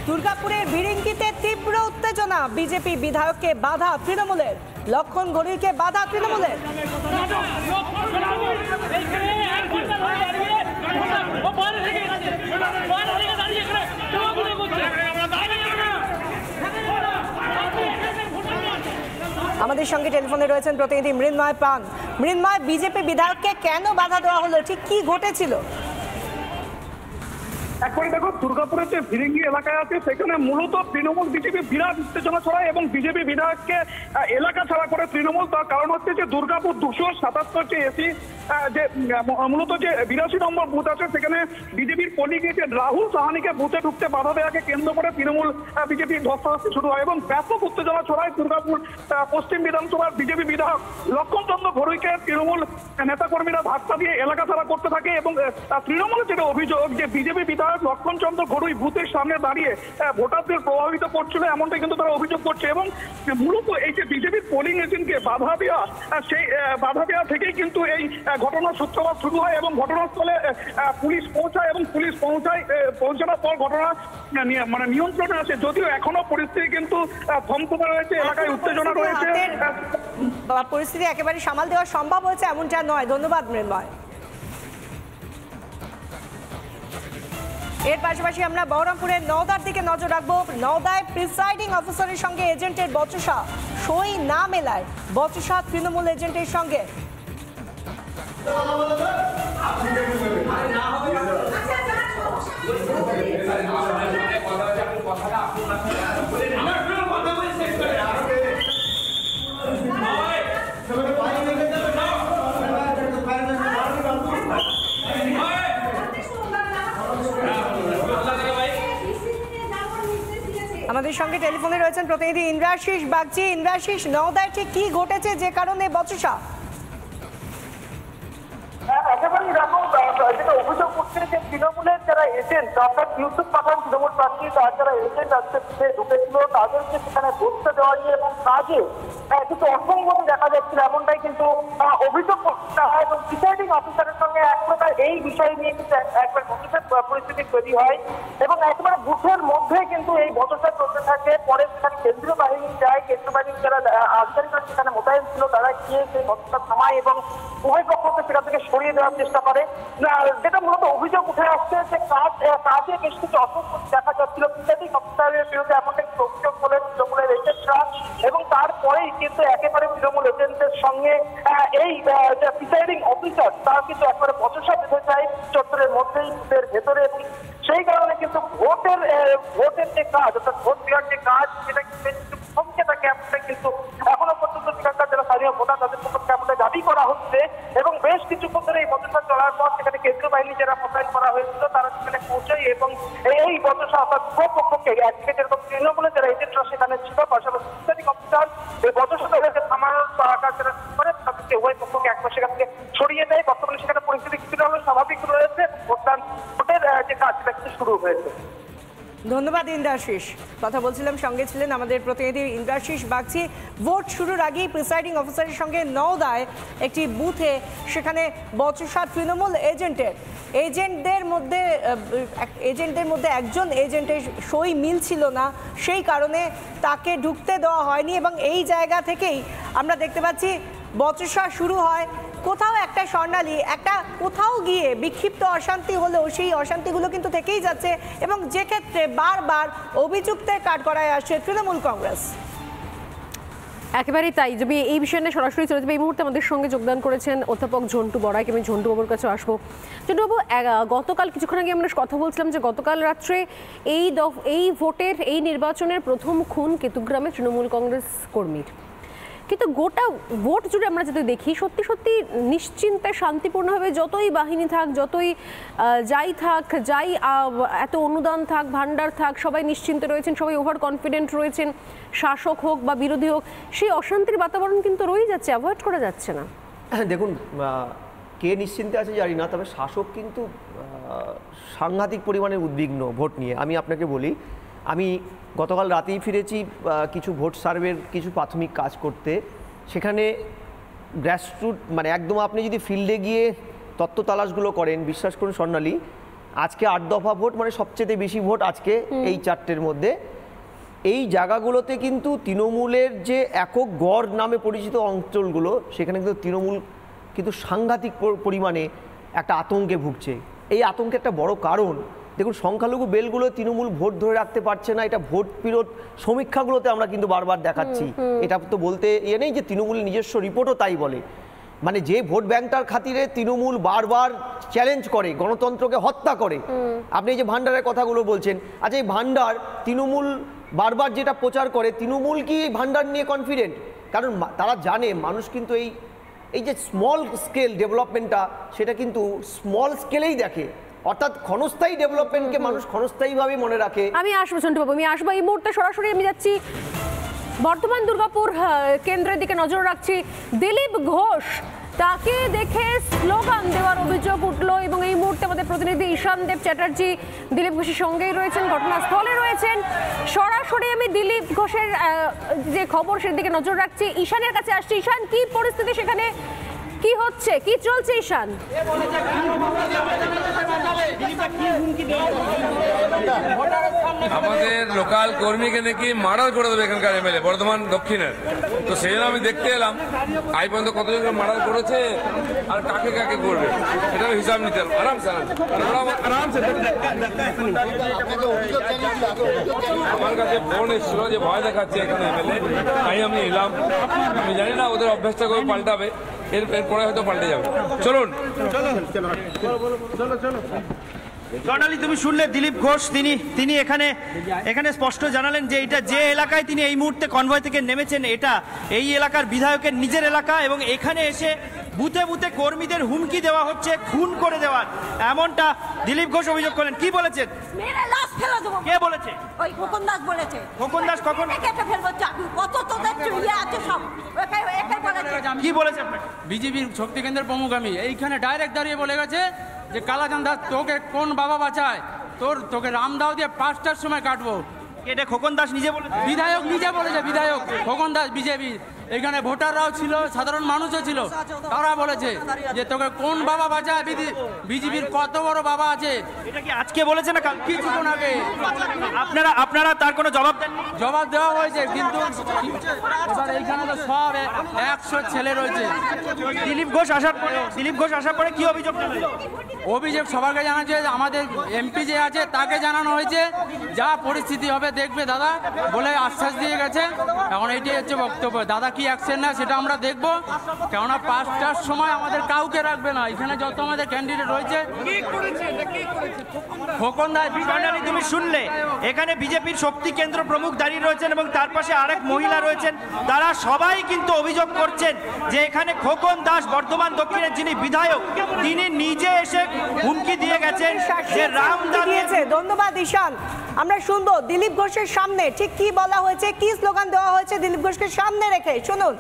দুর্গাপুরের ভিরিঙ্গিতে তীব্র উত্তেজনা, বিজেপি বিধায়ককে বাধা তৃণমূলের, লক্ষণ ঘড়িকে বাধা তৃণমূলের। আমাদের সঙ্গে টেলিফোনে রয়েছেন প্রতিনিধি মৃন্ময় পান। মৃন্ময়, বিজেপি বিধায়ককে কেন বাধা দেওয়া হলো, ঠিক কি ঘটেছিল? একবারে দেখো, দুর্গাপুরের যে ভিরিঙ্গি এলাকায় আছে সেখানে মূলত তৃণমূল বিজেপি বিরাট উত্তেজনা ছড়ায় এবং বিজেপি বিধায়ককে এলাকা ছাড়া করে তৃণমূল। তার কারণ হচ্ছে যে দুর্গাপুর 277 যে এসি যে মূলত যে 82 নম্বর বুথ আছে সেখানে বিজেপির পোলিং এজেন্ট রাহুল সাহানিকে বুথে ঢুকতে বাধা দেওয়াকে কেন্দ্র করে তৃণমূল বিজেপির ধস্তাধস্তি শুরু হয় এবং ব্যাপক উত্তেজনা ছড়ায়। দুর্গাপুর পশ্চিম বিধানসভার বিজেপি বিধায়ক লক্ষণ চন্দ্র ঘড়ুইকে তৃণমূল নেতাকর্মীরা ধাক্কা দিয়ে এলাকা ছাড়া করতে থাকে এবং তৃণমূলের যেটা অভিযোগ যে বিজেপি বিধায়ক লক্ষণ চন্দ্র ঘড়ুই বুথের সামনে দাঁড়িয়ে ভোটারদের প্রভাবিত করছিল, এমনটাই কিন্তু তারা অভিযোগ করছে। এবং মূলত এই যে বিজেপির পোলিং এজেন্টকে বাধা দেওয়া, সেই বাধা দেওয়া থেকেই কিন্তু এই ঘটনার সূত্রপাত শুরু হয় এবং ঘটনাস্থলে পুলিশ পৌঁছায় এবং পুলিশ পৌঁছানোর পর ঘটনা মানে নিয়ন্ত্রণে আসে। যদিও এখনো পরিস্থিতি কিন্তু থমথমে রয়েছে, এলাকায় উত্তেজনা রয়েছে। পরিস্থিতি একেবারে সামাল দেওয়া সম্ভব হয়েছে এমনটা নয়। ধন্যবাদ মৃন্ময়। এর পাশাপাশি আমরা বহরমপুরের নওদার দিকে নজর রাখবো। নওদায় প্রিসাইডিং অফিসারের সঙ্গে এজেন্টের বচসা, সই না মেলায় বচসা তৃণমূল এজেন্টের সঙ্গে। আমাদের সঙ্গে টেলিফোনে রয়েছেন প্রতিনিধি ইন্দ্রাশিস বাগচি। ইন্দ্রাশিস, নওদায় ঠিক কি ঘটেছে যে কারণে বচসা? একেবারেই দেখো, যেটা অভিযোগ করছে যে তৃণমূলের যারা এজেন্ট অর্থাৎ ইউসুফ পাঠান তৃণমূল প্রার্থী, তার যারা এজেন্ট আজকে ঢুকেছিল তাদেরকে সেখানে বসতে দেওয়া নিয়ে এবং কাজে কিন্তু অসংগতি দেখা যাচ্ছিল, এমনটাই কিন্তু অভিযোগ করতে হয়। এবং প্রিসাইডিং অফিসারের সঙ্গে এক প্রকার এই বিষয় নিয়ে কিন্তু একবার বচসার পরিস্থিতি তৈরি হয় এবং একেবারে বুথের মধ্যে কিন্তু এই বচসা চলতে থাকে। পরে সেখানে কেন্দ্রীয় বাহিনী যায়, কেন্দ্রীয় বাহিনীর যারা আধিকারিকরা সেখানে মোতায়েন ছিল তারা গিয়ে সেই বচসা থামায় এবং উভয় পক্ষকে সেখান থেকে সরিয়ে দেওয়ার চেষ্টা করে। যেটা মূলত অভিযোগ উঠে আসছে যে কাজে বেশ কিছু অসংগতি দেখা যাচ্ছিল প্রিসাইডিং অফিসারের বিরুদ্ধে, এমনটা কিন্তু অভিযোগ বলে তৃণমূলের এজেন্টরা। এবং তারপরেই কিন্তু একেবারে তৃণমূল এজেন্টের সঙ্গে এই প্রিসাইডিং অফিসার তারা কিন্তু একেবারে বচসা বেঁধে যায় চত্বরের মধ্যেই, বুথের ভেতরে। এবং সেই কারণে কিন্তু ভোটের যে কাজ অর্থাৎ ভোট দেওয়ার যে কাজ সেটা কিন্তু থমকে থাকে। এমনটা কিন্তু এখনো পর্যন্ত সেখানকার যারা স্থানীয় ভোটার তাদের পক্ষে এমনটা দাবি করা হচ্ছে। এবং বেশ কিছুক্ষণ ধরে এই বচসা চলার পর সেখানে কেন্দ্রীয় বাহিনী যারা মোতায়েন করা হয়েছিল তারা সেখানে পৌঁছায় এবং এই বচসা অর্থাৎ পক্ষকে একদিকে যেরকম তৃণমূলের যারা এজেন্টরা সেখানে ছিল, পাশাপাশি প্রিসাইডিং অফিসার এই বচসা তাদেরকে থামানোর কাজ যারা করে তাদেরকে উভয় পক্ষকে একবার সেখান থেকে সরিয়ে দেয়। বর্তমানে সেখানে পরিস্থিতি কিছুটা হলেও স্বাভাবিক রয়েছে, ভোটের যে কাজ সেটা কিন্তু শুরু হয়েছে। ধন্যবাদ ইন্দ্রাশিস। কথা বলছিলাম, সঙ্গে ছিলেন আমাদের প্রতিনিধি ইন্দ্রাশিস বাগচি। ভোট শুরুর আগেই প্রিসাইডিং অফিসারের সঙ্গে নওদায় একটি বুথে সেখানে বচসা তৃণমূল এজেন্টদের মধ্যে একজন এজেন্টের সই মিলছিল না, সেই কারণে তাকে ঢুকতে দেওয়া হয়নি এবং এই জায়গা থেকেই আমরা দেখতে পাচ্ছি বচসা শুরু হয়। কোথাও একটা স্বর্ণালী, একটা কোথাও গিয়ে বিক্ষিপ্ত অশান্তি হলেও সেই অশান্তিগুলো কিন্তু থেকেই যাচ্ছে এবং যে ক্ষেত্রে বারবার অভিযুক্তের কাঠগড়ায় আসছে তৃণমূল কংগ্রেস। একেবারেই তাই। যদি এই বিষয় নিয়ে সরাসরি চলে যাবে, এই মুহূর্তে আমাদের সঙ্গে যোগদান করেছেন অধ্যাপক ঝন্টু বড়াইক। আমি ঝন্টু বাবুর কাছে আসবো। ঝন্টু বাবু, গতকাল কিছুক্ষণ আগে আমরা কথা বলছিলাম যে গতকাল রাত্রে এই নির্বাচনের প্রথম খুন কেতুগ্রামে তৃণমূল কংগ্রেস কর্মীর, কিন্তু গোটা ভোট জুড়ে আমরা যদি দেখি সত্যি সত্যি নিশ্চিন্তে শান্তিপূর্ণভাবে যতই বাহিনী থাক, যতই যাই এত অনুদান থাক, ভান্ডার থাক, সবাই নিশ্চিন্তে রয়েছেন, সবাই ওভার কনফিডেন্ট রয়েছেন, শাসক হোক বা বিরোধী হোক, সেই অশান্তির বাতাবরণ কিন্তু রয়ে যাচ্ছে, অ্যাভয়েড করা যাচ্ছে না। দেখুন, কে নিশ্চিন্তে আছে জানি না, তবে শাসক কিন্তু সাংঘাতিক পরিমাণে উদ্বিগ্ন ভোট নিয়ে। আমি আপনাকে বলি, আমি গতকাল রাতেই ফিরেছি কিছু ভোট সার্ভের কিছু প্রাথমিক কাজ করতে। সেখানে গ্রাসরুট মানে একদম আপনি যদি ফিল্ডে গিয়ে তত্ত্ব তালাশগুলো করেন, বিশ্বাস করুন স্বর্ণালী, আজকে 8 দফা ভোট, মানে সবচেয়ে বেশি ভোট আজকে এই 4টের মধ্যে। এই জায়গাগুলোতে কিন্তু তৃণমূলের যে একক গড় নামে পরিচিত অঞ্চলগুলো, সেখানে কিন্তু তৃণমূল কিন্তু সাংঘাতিক পরিমাণে একটা আতঙ্কে ভুগছে। এই আতঙ্কের একটা বড় কারণ, দেখুন সংখ্যালঘু বেলগুলো তৃণমূল ভোট ধরে রাখতে পারছে না, এটা ভোট বিরোধ সমীক্ষাগুলোতে আমরা কিন্তু বারবার দেখাচ্ছি। এটা তো বলতে নেই যে তৃণমূলের নিজস্ব রিপোর্টও তাই বলে, মানে যে ভোট ব্যাংকটার খাতিরে তৃণমূল বারবার চ্যালেঞ্জ করে, গণতন্ত্রকে হত্যা করে। আপনি এই যে ভান্ডারের কথাগুলো বলছেন, আচ্ছা এই ভান্ডার তৃণমূল বারবার যেটা প্রচার করে, তৃণমূল কি ভান্ডার নিয়ে কনফিডেন্ট? কারণ তারা জানে মানুষ কিন্তু এই যে স্মল স্কেল ডেভেলপমেন্টটা, সেটা কিন্তু স্মল স্কেলেই দেখে, অর্থাৎ ক্ষণস্থায়ী ডেভেলপমেন্টকে মানুষ ক্ষণস্থায়ীভাবে মনে রাখে। আমি আসবো ঝন্টুবাবু, আমি আসবো এই মুহূর্তে সরাসরি আমি যাচ্ছি বর্ধমান দুর্গাপুর কেন্দ্রের দিকে নজর রাখছি। দিলীপ ঘোষ, তাকে দেখে স্লোগান দেওয়ার অভিযোগ উঠলো এবং এই মুহূর্তে আমাদের প্রতিনিধি ঈশান দেব চ্যাটার্জি দিলীপ ঘোষের সঙ্গেই রয়েছেন, ঘটনাস্থলে রয়েছেন। সরাসরি আমি দিলীপ ঘোষের যে খবর সেদিকে নজর রাখছি, ঈশানের কাছে আসছি। ঈশান, কি পরিস্থিতি সেখানে, কি হচ্ছে, কি চলছে ঈশান? আমাদের লোকাল কর্মীকে নাকি মার্ডার করে দেবে এখানকার এমএলএ বর্ধমান দক্ষিণের, তো সেই জন্য আমি দেখতে এলাম আই পর্যন্ত কতজনকে মার্ডার করেছে আর কাকে কাকে করবে, এটার হিসাব নিতে আরামসে আরামসে। আমার কাছে ফোন এসেছিল যে ভয় দেখাচ্ছে এখানে এমএলএ, তাই আমি এলাম। আমি জানি না ওদের অভ্যাসটা করে পাল্টাবে, এরপরে হয়তো পাল্টে যাবে। চলুন স্বর্ণালী, তুমি শুনলে দিলীপ ঘোষ তিনি এখানে স্পষ্ট জানালেন যে এটা যে এলাকায় তিনি এই মুহূর্তে কনভয় থেকে নেমেছেন, এটা এই এলাকার বিধায়কের নিজের এলাকা এবং এখানে এসে বুথে বুথে কর্মীদের হুমকি দেওয়া হচ্ছে, খুন করে দেওয়ার, এমনটা দিলীপ ঘোষ অভিযোগ করেন। কি বলেছেন? কে বলেছে? ওই খোকন দাস বলেছে। খোকন দাস কখন? কেটে ফেলবো চাকরি, কত তোদের চুইয়ে আছে সব, একাই বলেছে। কি বলেছে আপনাকে? বিজেপির শক্তি কেন্দ্রের প্রমুখ আমি এইখানে ডাইরেক্ট দাঁড়িয়ে বলে গেছে যে কালাচাঁদ দাস, তোকে কোন বাবা বাঁচায়, তোকে রামদাও দিয়ে 5টার সময় কাটবো। এটা খোকন দাস নিজে বলেছে? বিধায়ক নিজে বলেছে, বিধায়ক খোকন দাস বিজেপি। এখানে ভোটাররাও ছিল, সাধারণ মানুষও ছিল, তারা বলেছে যে তোকে কোন বাবা বাঁচায়, বিজেপির কত বড় বাবা আছে। এটা কি আজকে বলেছে না কিছুক্ষণ আগে? আপনারা তার কোনো জবাব দেন? জবাব দেওয়া হয়েছে, কিন্তু এবার এইখানে তো সব 100 ছেলে রয়েছে। দিলীপ ঘোষ আসার পরে কি অভিযোগ? অভিযোগ সবাইকে জানাচ্ছে, আমাদের এমপি যে আছে তাকে জানানো হয়েছে, যা পরিস্থিতি হবে দেখবে দাদা বলে আশ্বাস দিয়ে গেছে। এখন এইটাই হচ্ছে বক্তব্য, দাদা কি অ্যাকশন না সেটা আমরা দেখবো, কেননা 5টার সময় আমাদের কাউকে রাখবে না। এখানে যত আমাদের ক্যান্ডিডেট রয়েছে, খোকন দাস। তুমি শুনলে এখানে বিজেপির শক্তি কেন্দ্র প্রমুখ দাঁড়িয়ে রয়েছেন এবং তার পাশে আরেক মহিলা রয়েছেন, তারা সবাই কিন্তু অভিযোগ করছেন যে এখানে খোকন দাস বর্ধমান দক্ষিণের যিনি বিধায়ক, তিনি নিজে এসে হুমকি দিয়ে গেছেন যে রামদাস দিয়েছে। ধন্যবাদ ঈশান। আমরা শুনবো দিলীপ ঘোষের সামনে ঠিক কি বলা হয়েছে, কি স্লোগান দেওয়া হয়েছে দিলীপ ঘোষকে সামনে রেখে, শুনুন।